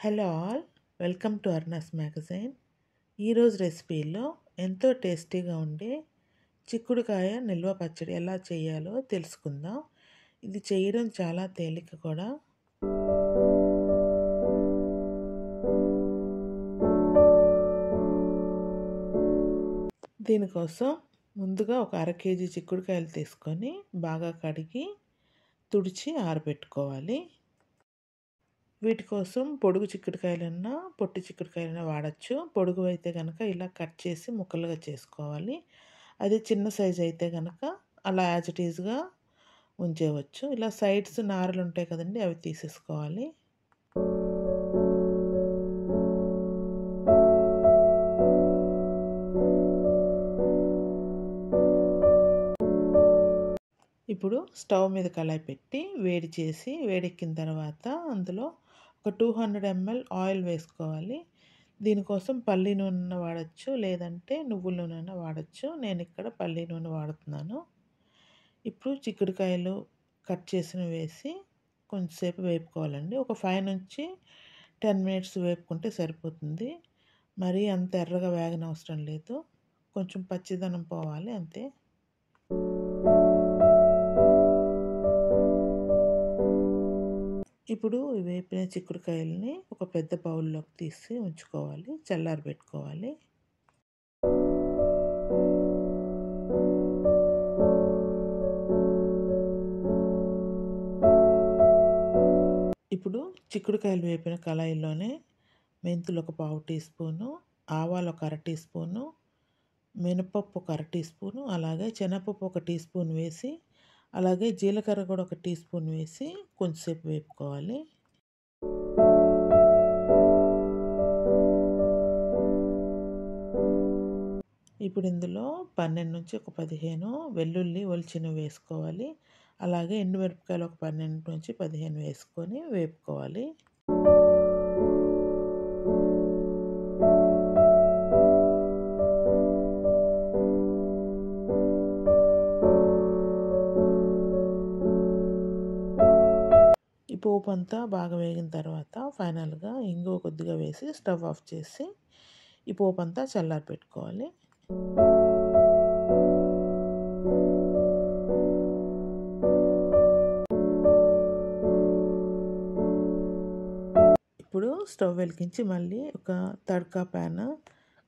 Hello all, welcome to అర్నస్ magazine. ఈరోజు రెసిపీలో ఎంతో టేస్టీగా ఉండే చిక్కుడుకాయ నిల్వ పచ్చడి ఎలా చేయాలో తెలుసుకుందాం. ఇది చేయడం చాలా తేలిక కూడా. దీనికోసం ముందుగా ఒక అర కేజీ చిక్కుడుకాయలు తీసుకొని బాగా కడిగి తుడిచి ఆరబెట్టుకోవాలి. వీటి కోసం పొడుగు చిక్కుడుకాయలన్నా పొట్టి చిక్కుడుకాయలన్నా వాడచ్చు. పొడుగు అయితే కనుక ఇలా కట్ చేసి ముక్కలుగా చేసుకోవాలి. అదే చిన్న సైజు అయితే కనుక అలా యాజ్ ఇట్ ఈజ్గా ఉంచేయవచ్చు. ఇలా సైడ్స్ నారలు ఉంటాయి కదండి, అవి తీసేసుకోవాలి. ఇప్పుడు స్టవ్ మీద కళాయి పెట్టి వేడి చేసి వేడెక్కిన తర్వాత అందులో ఒక 200 ml ఆయిల్ వేసుకోవాలి. దీనికోసం పల్లి నూనె వాడచ్చు, లేదంటే నువ్వుల నూనె వాడచ్చు. నేను ఇక్కడ పల్లి నూనె వాడుతున్నాను. ఇప్పుడు చిక్కుడుకాయలు కట్ చేసినవి వేసి కొంచెంసేపు వేపుకోవాలండి. ఒక 5 నుంచి 10 మినిట్స్ వేపుకుంటే సరిపోతుంది. మరీ అంత ఎర్రగా వేగనవసరం లేదు, కొంచెం పచ్చిదనం పోవాలి అంతే. ఇప్పుడు వేపిన చిక్కుడుకాయలని ఒక పెద్ద బౌల్లోకి తీసి ఉంచుకోవాలి, చల్లారబెట్టుకోవాలి. ఇప్పుడు చిక్కుడుకాయలు వేపిన కళాయిలోనే మెంతులు ఒక పావు టీ స్పూను, ఆవాలు ఒక అర టీ స్పూను, మినపప్పు ఒక అర టీ స్పూను, అలాగే శనగపప్పు ఒక టీ స్పూన్ వేసి, అలాగే జీలకర్ర కూడా ఒక టీ స్పూన్ వేసి కొంచెంసేపు వేపుకోవాలి. ఇప్పుడు ఇందులో 12 నుంచి ఒక 15 వెల్లుల్లి ఒలిచినవి వేసుకోవాలి. అలాగే ఎండుమిరపకాయలు ఒక 12 నుంచి 15 వేసుకొని వేపుకోవాలి. ఈ పోపు అంతా బాగా వేగిన తర్వాత ఫైనల్గా ఇంగువ కొద్దిగా వేసి స్టవ్ ఆఫ్ చేసి ఈ పోపు అంతా చల్లారి పెట్టుకోవాలి. ఇప్పుడు స్టవ్ వెలిగించి మళ్ళీ ఒక తడకా ప్యాన్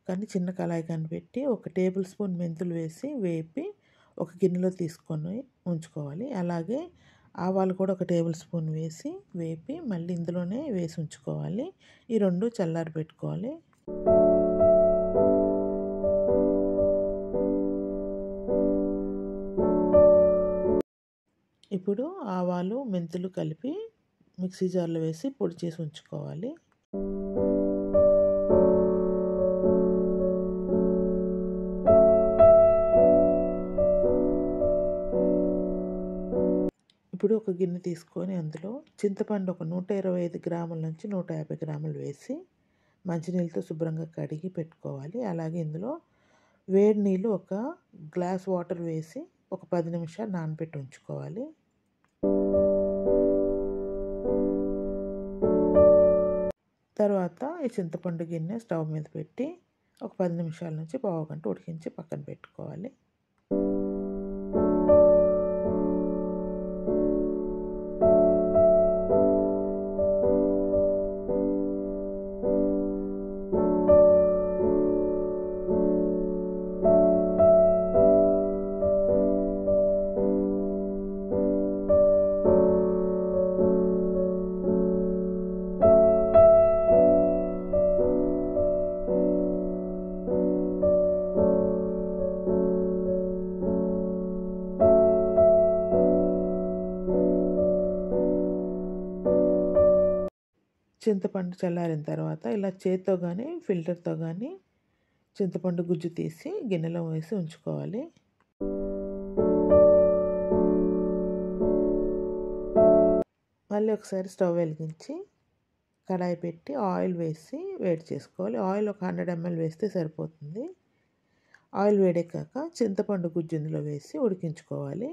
కానీ చిన్న కళాయి కానీ పెట్టి 1 టేబుల్ స్పూన్ మెంతులు వేసి వేపి ఒక గిన్నెలో తీసుకొని ఉంచుకోవాలి. అలాగే ఆవాలు కూడా 1 టేబుల్ స్పూన్ వేసి వేపి మళ్ళీ ఇందులోనే వేసి ఉంచుకోవాలి. ఈ రెండు చల్లారి పెట్టుకోవాలి. ఇప్పుడు ఆవాలు మెంతులు కలిపి మిక్సీ జార్లో వేసి పొడి చేసి ఉంచుకోవాలి. ఇప్పుడు ఒక గిన్నె తీసుకొని అందులో చింతపండు ఒక 125 గ్రాముల నుంచి 150 గ్రాములు వేసి మంచినీళ్ళతో శుభ్రంగా కడిగి పెట్టుకోవాలి. అలాగే ఇందులో వేడి నీళ్ళు ఒక గ్లాస్ వాటర్ వేసి ఒక 10 నిమిషాలు నానబెట్టి ఉంచుకోవాలి. తర్వాత ఈ చింతపండు గిన్నె స్టవ్ మీద పెట్టి ఒక 10 నిమిషాల నుంచి పావు గంట ఉడికించి పక్కన పెట్టుకోవాలి. చింతపండు చల్లారిన తర్వాత ఇలా చేత్తో కానీ ఫిల్టర్తో కానీ చింతపండు గుజ్జు తీసి గిన్నెలో వేసి ఉంచుకోవాలి. మళ్ళీ ఒకసారి స్టవ్ వెలిగించి కడాయి పెట్టి ఆయిల్ వేసి వేడి చేసుకోవాలి. ఆయిల్ ఒక 100 ml వేస్తే సరిపోతుంది. ఆయిల్ వేడెక్కాక చింతపండు గుజ్జు ఇందులో వేసి ఉడికించుకోవాలి.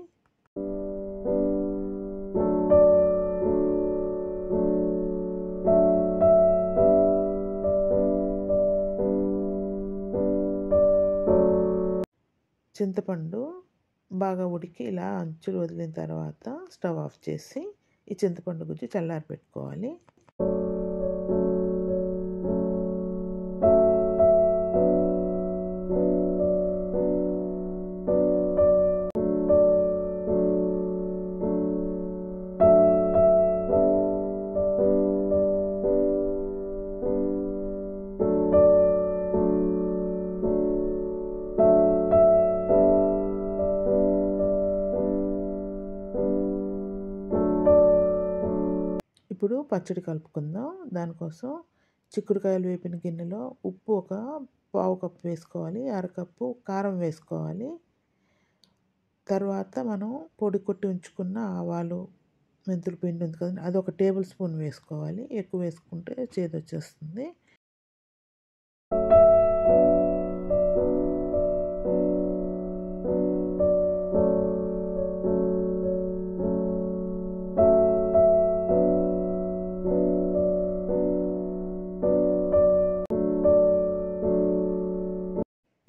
చింతపండు బాగా ఉడికి ఇలా అంచులు వదిలిన తర్వాత స్టవ్ ఆఫ్ చేసి ఈ చింతపండు గుజ్జు చల్లారి పెట్టుకోవాలి. ఇప్పుడు పచ్చడి కలుపుకుందాం. దానికోసం చిక్కుడుకాయలు వేపిన గిన్నెలో ఉప్పు ఒక పావు కప్పు వేసుకోవాలి, అరకప్పు కారం వేసుకోవాలి. తర్వాత మనం పొడి కొట్టి ఉంచుకున్న ఆవాలు, మెంతుల పిండి ఉంది కదండి, అది ఒక టేబుల్ స్పూన్ వేసుకోవాలి. ఎక్కువ వేసుకుంటే చేదు వచ్చేస్తుంది.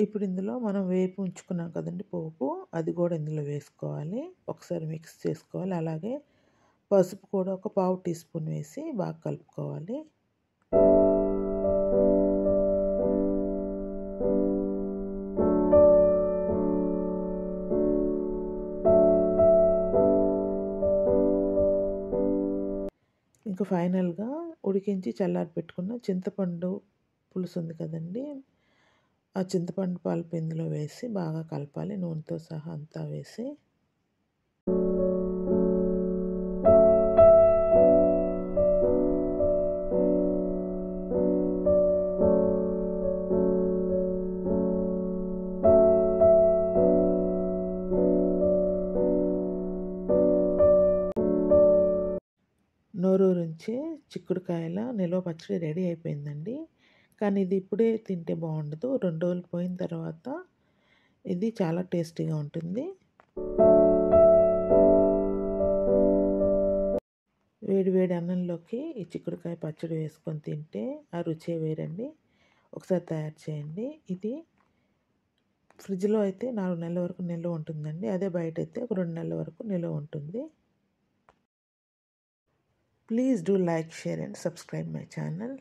ఇప్పుడు ఇందులో మనం వేపి ఉంచుకున్నాం కదండి పోపు, అది కూడా ఇందులో వేసుకోవాలి. ఒకసారి మిక్స్ చేసుకోవాలి. అలాగే పసుపు కూడా ఒక పావు టీ స్పూన్ వేసి బాగా కలుపుకోవాలి. ఇంకా ఫైనల్గా ఉడికించి చల్లారి పెట్టుకున్న చింతపండు పులుసు ఉంది కదండి, ఆ చింతపండు పల్పు ఇందులో వేసి బాగా కలపాలి. నూనెతో సహా అంతా వేసి నోరూరించి చిక్కుడుకాయల నిల్వ పచ్చడి రెడీ అయిపోయిందండి. కానీ ఇది ఇప్పుడే తింటే బాగుండదు. 2 రోజులు పోయిన తర్వాత ఇది చాలా టేస్టీగా ఉంటుంది. వేడి వేడి అన్నంలోకి ఈ చిక్కుడుకాయ పచ్చడి వేసుకొని తింటే ఆ రుచే వేరండి. ఒకసారి తయారు చేయండి. ఇది ఫ్రిడ్జ్లో అయితే 4 నెలల వరకు నిల్వ ఉంటుందండి. అదే బయట అయితే ఒక 2 నెలల వరకు నిల్వ ఉంటుంది. Please do like, share and subscribe my channel.